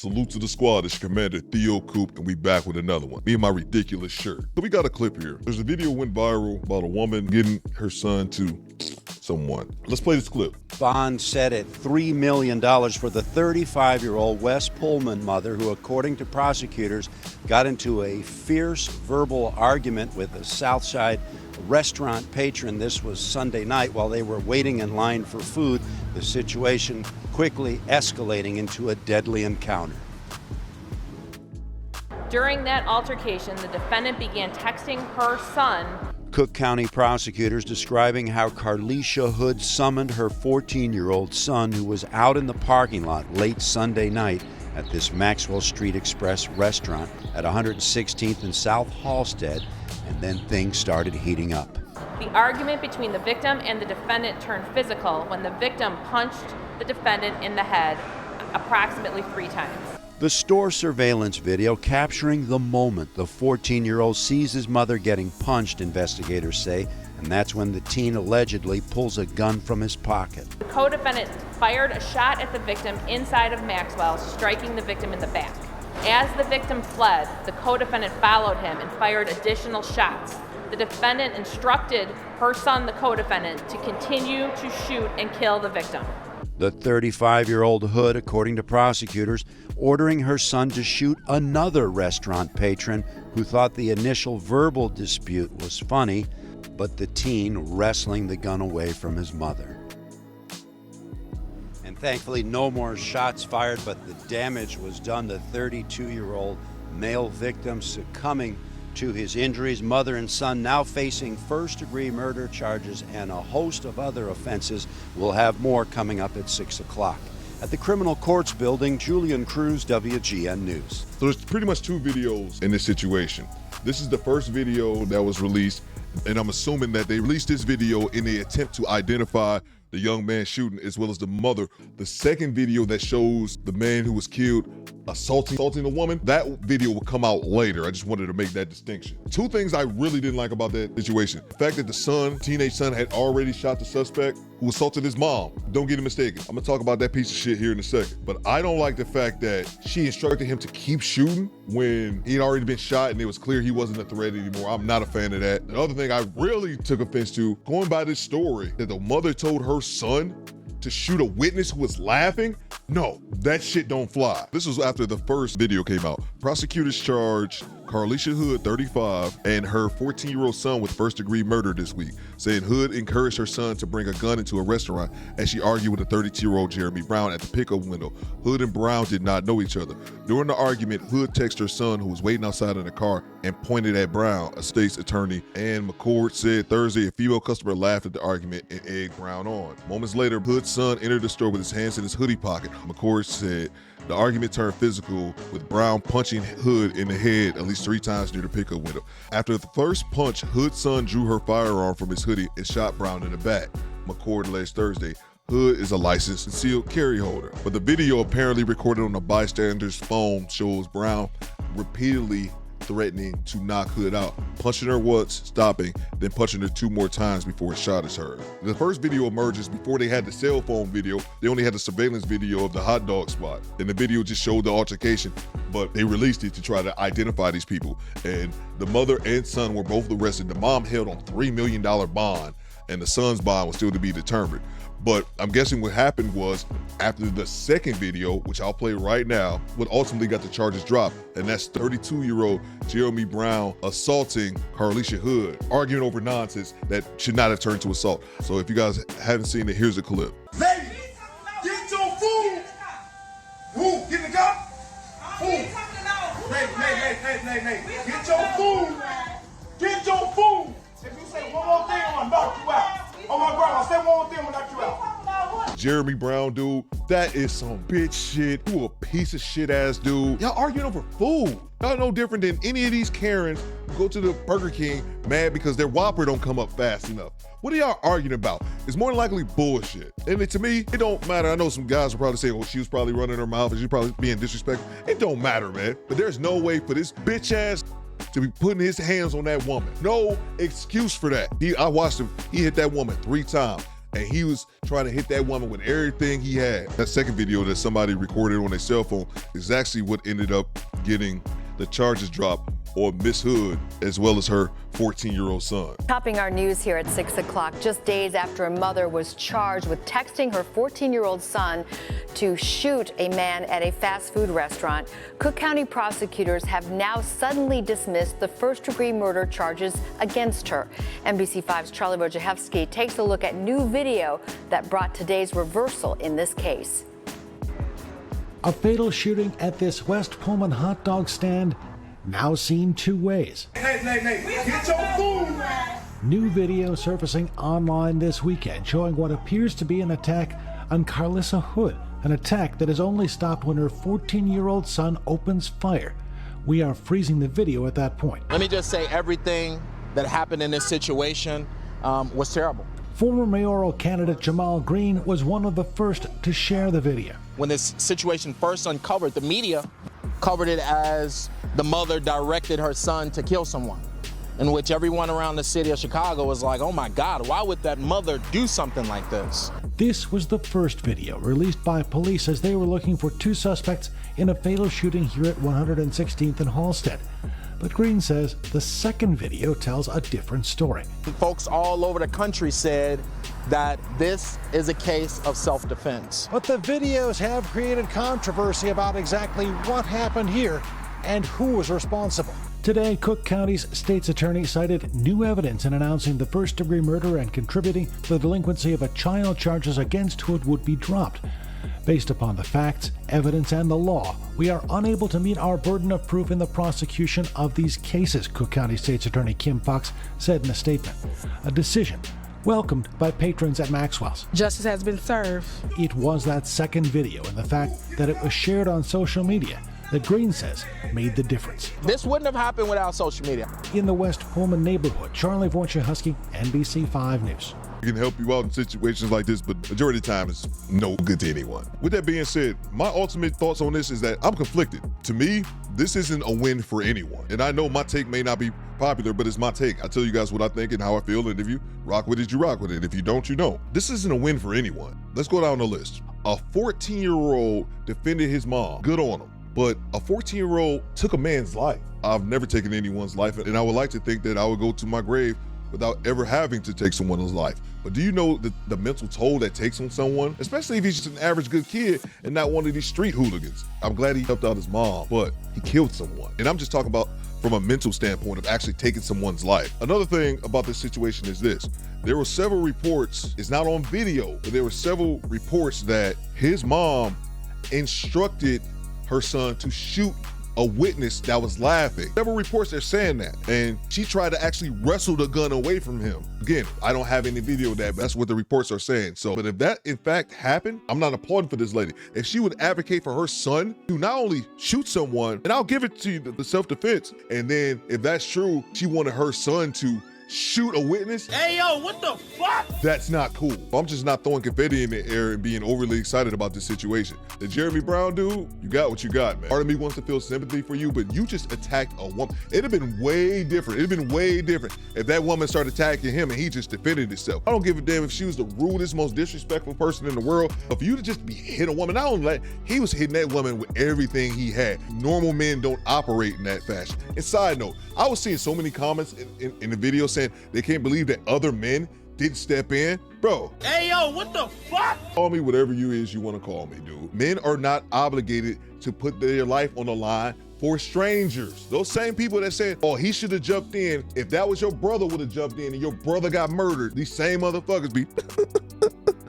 Salute to the squad. It's your commander, Theo Coop, and we back with another one. Me and my ridiculous shirt. So we got a clip here. There's a video went viral about a woman getting her son to someone. Let's play this clip. Bond set at $3 million for the 35-year-old West Pullman mother who, according to prosecutors, got into a fierce verbal argument with a Southside restaurant patron. This was Sunday night while they were waiting in line for food. The situation quickly escalating into a deadly encounter. During that altercation, the defendant began texting her son. Cook County prosecutors describing how Carlisha Hood summoned her 14-year-old son, who was out in the parking lot late Sunday night at this Maxwell Street Express restaurant at 116th and South Halstead, and then things started heating up. The argument between the victim and the defendant turned physical when the victim punched the defendant in the head approximately 3 times. The store surveillance video capturing the moment the 14-year-old sees his mother getting punched, investigators say, and that's when the teen allegedly pulls a gun from his pocket. The co-defendant fired a shot at the victim inside of Maxwell, striking the victim in the back. As the victim fled, the co-defendant followed him and fired additional shots. The defendant instructed her son, the co-defendant, to continue to shoot and kill the victim. The 35-year-old Hood, according to prosecutors, ordering her son to shoot another restaurant patron who thought the initial verbal dispute was funny, but the teen wrestling the gun away from his mother. And thankfully, no more shots fired, but the damage was done. The 32-year-old male victim succumbing to his injuries. Mother and son now facing first-degree murder charges and a host of other offenses. We'll have more coming up at 6 o'clock. At the Criminal Courts Building, Julian Cruz, WGN News. So there's pretty much 2 videos in this situation. This is the first video that was released, and I'm assuming that they released this video in the attempt to identify the young man shooting as well as the mother. The second video that shows the man who was killed assaulting the woman, that video will come out later. I just wanted to make that distinction. 2 things I really didn't like about that situation. The fact that the teenage son had already shot the suspect who assaulted his mom. Don't get it mistaken. I'm gonna talk about that piece of shit here in a second. But I don't like the fact that she instructed him to keep shooting when he'd already been shot and it was clear he wasn't a threat anymore. I'm not a fan of that. The other thing I really took offense to, going by this story, that the mother told her son to shoot a witness who was laughing? No, that shit don't fly. This was after the first video came out. Prosecutors charged Carlisha Hood, 35, and her 14-year-old son with first-degree murder this week, saying Hood encouraged her son to bring a gun into a restaurant as she argued with a 32-year-old Jeremy Brown at the pickup window. Hood and Brown did not know each other. During the argument, Hood texted her son, who was waiting outside in the car, and pointed at Brown. A state's attorney Ann McCord said Thursday a female customer laughed at the argument and egged Brown on. Moments later, Hood's son entered the store with his hands in his hoodie pocket. McCord said the argument turned physical, with Brown punching Hood in the head at least 3 times near the pickup window. After the first punch, Hood's son drew her firearm from his hoodie and shot Brown in the back. McCord alleged Thursday Hood is a licensed concealed carry holder, but the video apparently recorded on a bystander's phone shows Brown repeatedly threatening to knock Hood out, punching her once, stopping, then punching her 2 more times before a shot is heard. The first video emerges before they had the cell phone video. They only had the surveillance video of the hot dog spot, and the video just showed the altercation, but they released it to try to identify these people. And the mother and son were both arrested. The mom held on $3 million bond, and the son's bond was still to be determined. But I'm guessing what happened was, after the second video, which I'll play right now, what ultimately got the charges dropped, and that's 32-year-old Jeremy Brown assaulting Carlisha Hood, arguing over nonsense that should not have turned to assault. So if you guys haven't seen it, here's a clip. Lady, get your food. Who? Get the gun? Who? Nay. Get your food. Get your food. If you say one more thing, I'm gonna knock you out. Oh my grandma, say one more thing, I'm gonna knock you out. Jeremy Brown, dude, that is some bitch shit. You a piece of shit ass dude. Y'all arguing over food. Y'all no different than any of these Karens who go to the Burger King mad because their Whopper don't come up fast enough. What are y'all arguing about? It's more than likely bullshit. And to me, it don't matter. I know some guys will probably say, well, she was probably running her mouth and she's probably being disrespectful. It don't matter, man. But there's no way for this bitch ass to be putting his hands on that woman. No excuse for that. I watched him. He hit that woman 3 times. and he was trying to hit that woman with everything he had. That second video that somebody recorded on their cell phone is actually what ended up getting the charges dropped on Miss Hood, as well as her 14-year-old son. Topping our news here at 6 o'clock, just days after a mother was charged with texting her 14-year-old son to shoot a man at a fast food restaurant, Cook County prosecutors have now suddenly dismissed the first-degree murder charges against her. NBC5's Charlie Wojciechowski takes a look at new video that brought today's reversal in this case. A fatal shooting at this West Pullman hot dog stand, now seen two ways. Hey, get your food. New video surfacing online this weekend showing what appears to be an attack on Carlissa Hood, an attack that is only stopped when her 14-year-old son opens fire. We are freezing the video at that point. Let me just say everything that happened in this situation was terrible. Former mayoral candidate Jamal Green was one of the first to share the video. When this situation first uncovered, the media covered it as the mother directed her son to kill someone, in which everyone around the city of Chicago was like, oh my God, why would that mother do something like this? This was the first video released by police as they were looking for two suspects in a fatal shooting here at 116th and Halstead. But Green says the second video tells a different story. Folks all over the country said that this is a case of self-defense. But the videos have created controversy about exactly what happened here and who was responsible. Today, Cook County's state's attorney cited new evidence in announcing the first-degree murder and contributing to the delinquency of a child charges against Hood would be dropped. Based upon the facts, evidence, and the law, we are unable to meet our burden of proof in the prosecution of these cases, Cook County State's Attorney Kim Fox said in a statement. A decision welcomed by patrons at Maxwell's. Justice has been served. It was that second video and the fact that it was shared on social media that Green says made the difference. This wouldn't have happened without social media. In the West Pullman neighborhood, Charlie Wojciechowski, NBC5 News. We can help you out in situations like this, but majority of the time it's no good to anyone. With that being said, my ultimate thoughts on this is that I'm conflicted. To me, this isn't a win for anyone. And I know my take may not be popular, but it's my take. I tell you guys what I think and how I feel, and if you rock with it, you rock with it. If you don't, you don't. This isn't a win for anyone. Let's go down the list. A 14-year-old defended his mom. Good on him. But a 14-year-old took a man's life. I've never taken anyone's life, and I would like to think that I would go to my grave without ever having to take someone's life. But do you know the mental toll that takes on someone, especially if he's just an average good kid and not one of these street hooligans? I'm glad he helped out his mom, but he killed someone. And I'm just talking about from a mental standpoint of actually taking someone's life. Another thing about this situation is this. There were several reports, it's not on video, but there were several reports that his mom instructed her son to shoot a witness that was laughing. Several reports are saying that. And she tried to actually wrestle the gun away from him. Again, I don't have any video of that, but that's what the reports are saying. So, but if that in fact happened, I'm not applauding for this lady. If she would advocate for her son to not only shoot someone, and I'll give it to you, the self-defense, and then if that's true, she wanted her son to shoot a witness. Hey, yo, what the fuck? That's not cool. I'm just not throwing confetti in the air and being overly excited about this situation. The Jeremy Brown dude, you got what you got, man. Part of me wants to feel sympathy for you, but you just attacked a woman. It'd have been way different. It'd have been way different if that woman started attacking him and he just defended himself. I don't give a damn if she was the rudest, most disrespectful person in the world. But for you to just be hit a woman, not only that, he was hitting that woman with everything he had. Normal men don't operate in that fashion. And side note, I was seeing so many comments in the video saying they can't believe that other men didn't step in. Bro. Hey, yo, what the fuck? Call me whatever you want to call me, dude. Men are not obligated to put their life on the line for strangers. Those same people that said, oh, he should have jumped in. If that was your brother would have jumped in and your brother got murdered, these same motherfuckers be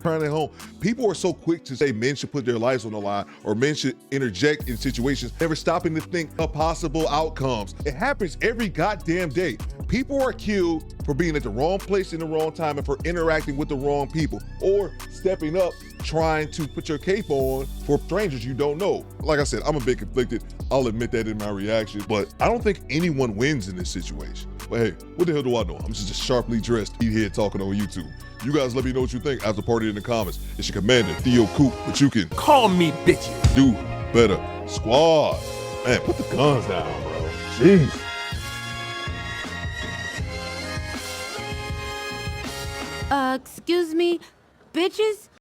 crying at home. People are so quick to say men should put their lives on the line or men should interject in situations, never stopping to think of possible outcomes. It happens every goddamn day. People are killed for being at the wrong place in the wrong time and for interacting with the wrong people or stepping up, trying to put your cape on for strangers you don't know. Like I said, I'm a bit conflicted. I'll admit that in my reaction, but I don't think anyone wins in this situation. But hey, what the hell do I know? I'm just a sharply dressed meathead talking on YouTube. You guys let me know what you think after party in the comments. It's your commander, Theo Coop, but you can Call me bitch. do better. Squad. Man, put the guns down, bro. Jeez. Excuse me, bitches.